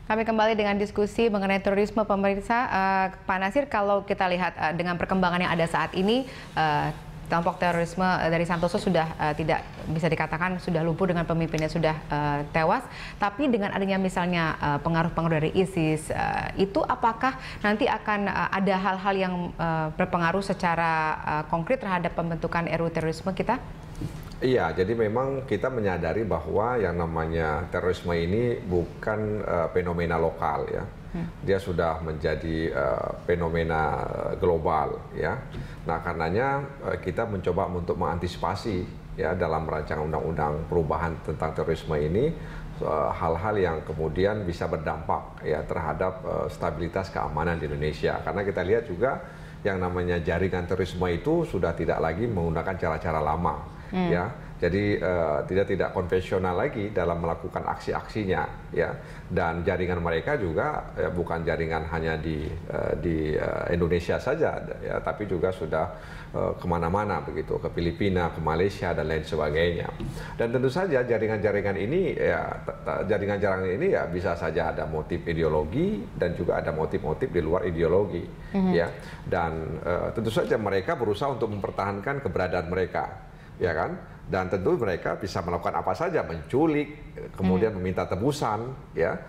Kami kembali dengan diskusi mengenai terorisme pemirsa. Pak Nasir, kalau kita lihat dengan perkembangan yang ada saat ini, kelompok terorisme dari Santoso sudah tidak bisa dikatakan sudah lumpuh dengan pemimpinnya sudah tewas. Tapi dengan adanya misalnya pengaruh-pengaruh dari ISIS, itu apakah nanti akan ada hal-hal yang berpengaruh secara konkret terhadap pembentukan RUU terorisme kita? Iya, jadi memang kita menyadari bahwa yang namanya terorisme ini bukan fenomena lokal ya. Dia sudah menjadi fenomena global ya. Nah, karenanya kita mencoba untuk mengantisipasi ya dalam rancangan undang-undang perubahan tentang terorisme ini hal-hal yang kemudian bisa berdampak ya terhadap stabilitas keamanan di Indonesia. Karena kita lihat juga yang namanya jaringan terorisme itu sudah tidak lagi menggunakan cara-cara lama. Ya, jadi tidak konvensional lagi dalam melakukan aksi-aksinya, ya. Dan jaringan mereka juga bukan jaringan hanya di Indonesia saja, ya, tapi juga sudah kemana-mana begitu, ke Filipina, ke Malaysia dan lain sebagainya. Dan tentu saja jaringan-jaringan ini, ya, jaringan-jaringan ini ya bisa saja ada motif ideologi dan juga ada motif-motif di luar ideologi, ya. Dan tentu saja mereka berusaha untuk mempertahankan keberadaan mereka. Ya kan, dan tentu mereka bisa melakukan apa saja, menculik, kemudian meminta tebusan, ya,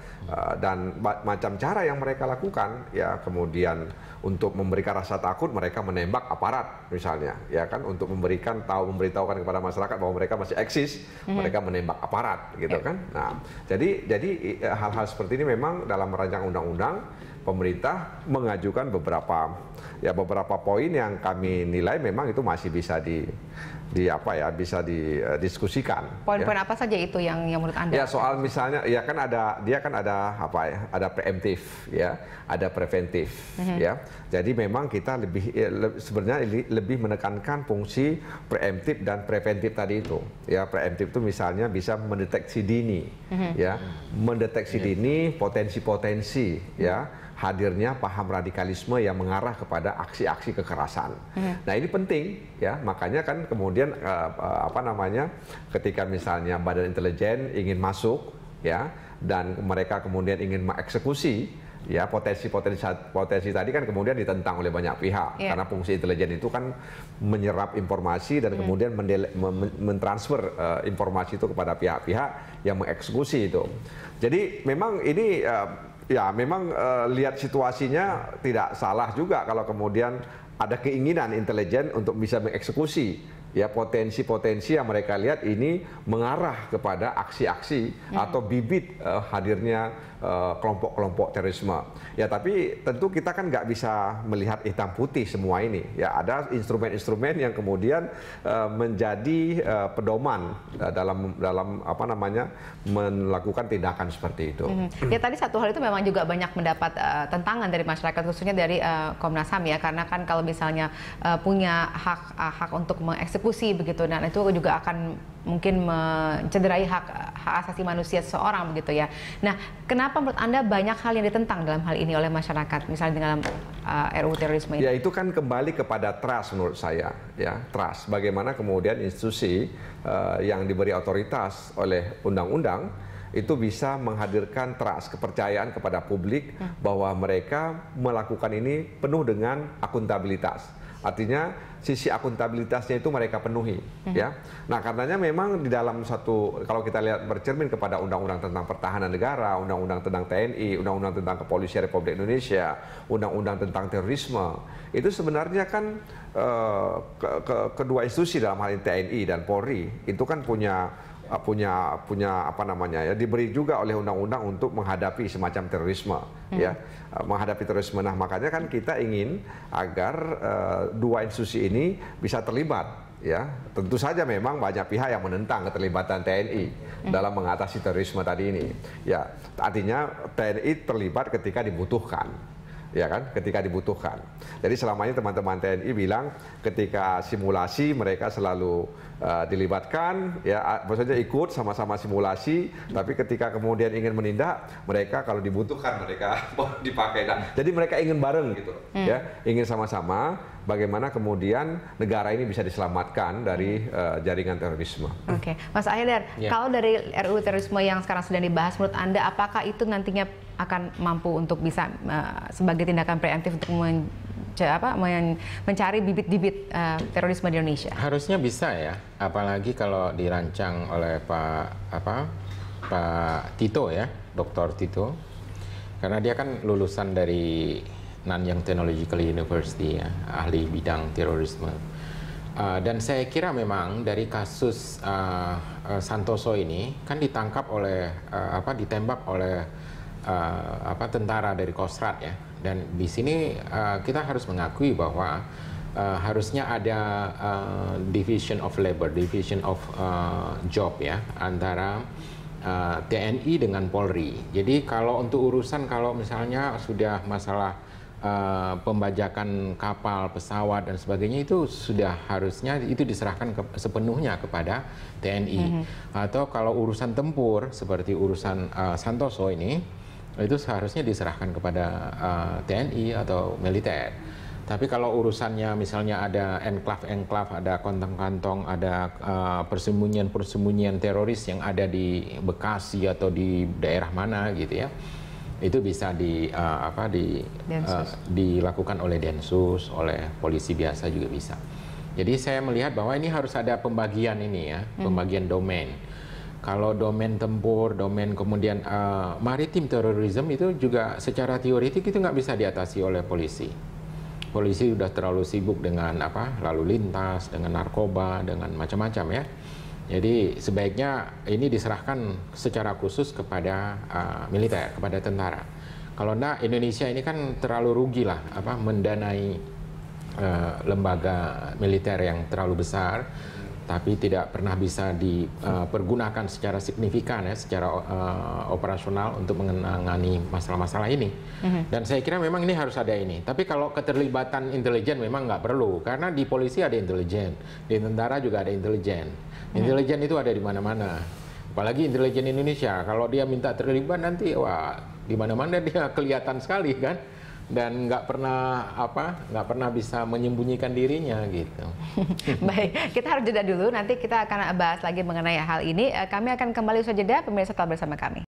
dan macam cara yang mereka lakukan, ya, kemudian untuk memberikan rasa takut mereka menembak aparat, misalnya, ya kan, untuk memberitahukan kepada masyarakat bahwa mereka masih eksis, mereka menembak aparat, gitu kan. Nah, jadi hal-hal seperti ini memang dalam rancangan undang-undang pemerintah mengajukan beberapa poin yang kami nilai memang itu masih bisa bisa didiskusikan. Poin-poin apa saja itu yang menurut Anda? Ya, soal misalnya ya kan ada preemptif ya, ada preventif ya. Jadi memang kita sebenarnya lebih menekankan fungsi preemptif dan preventif tadi itu. Ya, preemptif itu misalnya bisa mendeteksi dini ya, mendeteksi dini potensi-potensi ya hadirnya paham radikalisme yang mengarah kepada aksi-aksi kekerasan. Nah, ini penting ya, makanya kan kemudian ketika misalnya badan intelijen ingin masuk ya dan mereka kemudian ingin mengeksekusi ya potensi tadi kan kemudian ditentang oleh banyak pihak karena fungsi intelijen itu kan menyerap informasi dan kemudian mentransfer informasi itu kepada pihak-pihak yang mengeksekusi itu. Jadi memang ini ya memang lihat situasinya tidak salah juga kalau kemudian ada keinginan intelijen untuk bisa mengeksekusi ya potensi-potensi yang mereka lihat ini mengarah kepada aksi-aksi atau bibit hadirnya kelompok-kelompok terorisme. Ya, tapi tentu kita kan nggak bisa melihat hitam putih semua ini. Ya, ada instrumen-instrumen yang kemudian menjadi pedoman dalam melakukan tindakan seperti itu. Ya, tadi satu hal itu memang juga banyak mendapat tentangan dari masyarakat, khususnya dari Komnas HAM ya, karena kan kalau misalnya punya hak untuk mengeksekusi begitu, dan itu juga akan mungkin mencederai hak asasi manusia seseorang begitu ya. Nah, kenapa menurut Anda banyak hal yang ditentang dalam hal ini oleh masyarakat, misalnya dalam RUU terorisme ini? Ya, itu kan kembali kepada trust menurut saya, ya, trust. Bagaimana kemudian institusi yang diberi otoritas oleh undang-undang itu bisa menghadirkan trust, kepercayaan kepada publik bahwa mereka melakukan ini penuh dengan akuntabilitas. Artinya sisi akuntabilitasnya itu mereka penuhi, ya. Nah, karenanya memang di dalam kalau kita lihat bercermin kepada undang-undang tentang pertahanan negara, undang-undang tentang TNI, undang-undang tentang kepolisian Republik Indonesia, undang-undang tentang terorisme, itu sebenarnya kan kedua institusi dalam hal ini TNI dan Polri itu kan punya diberi juga oleh undang-undang untuk menghadapi semacam terorisme ya, menghadapi terorisme. Nah, makanya kan kita ingin agar dua institusi ini bisa terlibat ya. Tentu saja memang banyak pihak yang menentang keterlibatan TNI dalam mengatasi terorisme tadi ini ya. Artinya TNI terlibat ketika dibutuhkan, ya kan, ketika dibutuhkan. Jadi selama ini teman-teman TNI bilang ketika simulasi mereka selalu dilibatkan, ya, maksudnya ikut sama-sama simulasi, tapi ketika kemudian ingin menindak, mereka kalau dibutuhkan mereka dipakai. Nah, jadi mereka ingin bareng gitu, ya, ingin sama-sama bagaimana kemudian negara ini bisa diselamatkan dari jaringan terorisme. Oke, Mas Haidar, kalau dari RUU terorisme yang sekarang sedang dibahas, menurut Anda apakah itu nantinya akan mampu untuk bisa sebagai tindakan preemptif untuk mencari bibit-bibit terorisme di Indonesia? Harusnya bisa ya, apalagi kalau dirancang oleh Pak Tito ya, Dr. Tito, karena dia kan lulusan dari Nanyang Technological University ya, ahli bidang terorisme. Dan saya kira memang dari kasus Santoso ini kan ditangkap oleh ditembak oleh tentara dari Kostrad ya. Dan di sini kita harus mengakui bahwa harusnya ada division of labor, division of job ya antara TNI dengan Polri. Jadi kalau untuk urusan kalau misalnya sudah masalah pembajakan kapal, pesawat dan sebagainya itu sudah harusnya itu diserahkan sepenuhnya kepada TNI. Atau kalau urusan tempur seperti urusan Santoso ini itu seharusnya diserahkan kepada TNI atau militer. Tapi kalau urusannya misalnya ada enklav-enklav, ada kantong-kantong, ada persembunyian-persembunyian teroris yang ada di Bekasi atau di daerah mana gitu ya, itu bisa dilakukan oleh Densus, oleh polisi biasa juga bisa. Jadi saya melihat bahwa ini harus ada pembagian ini ya, pembagian domain. Kalau domain tempur, domain kemudian maritim terorisme itu juga secara teoretik itu nggak bisa diatasi oleh polisi. Polisi sudah terlalu sibuk dengan lalu lintas, dengan narkoba, dengan macam-macam ya. Jadi sebaiknya ini diserahkan secara khusus kepada militer, kepada tentara. Kalau enggak, Indonesia ini kan terlalu rugi lah mendanai lembaga militer yang terlalu besar, tapi tidak pernah bisa dipergunakan secara signifikan ya, secara operasional untuk menangani masalah-masalah ini. Dan saya kira memang ini harus ada ini. Tapi kalau keterlibatan intelijen memang nggak perlu, karena di polisi ada intelijen, di tentara juga ada intelijen. Intelijen itu ada di mana-mana. Apalagi intelijen Indonesia, kalau dia minta terlibat nanti wah di mana-mana dia kelihatan sekali kan. Dan nggak pernah bisa menyembunyikan dirinya gitu. Baik, kita harus jeda dulu. Nanti kita akan bahas lagi mengenai hal ini. Kami akan kembali usai jeda. Pemirsa tetap bersama kami.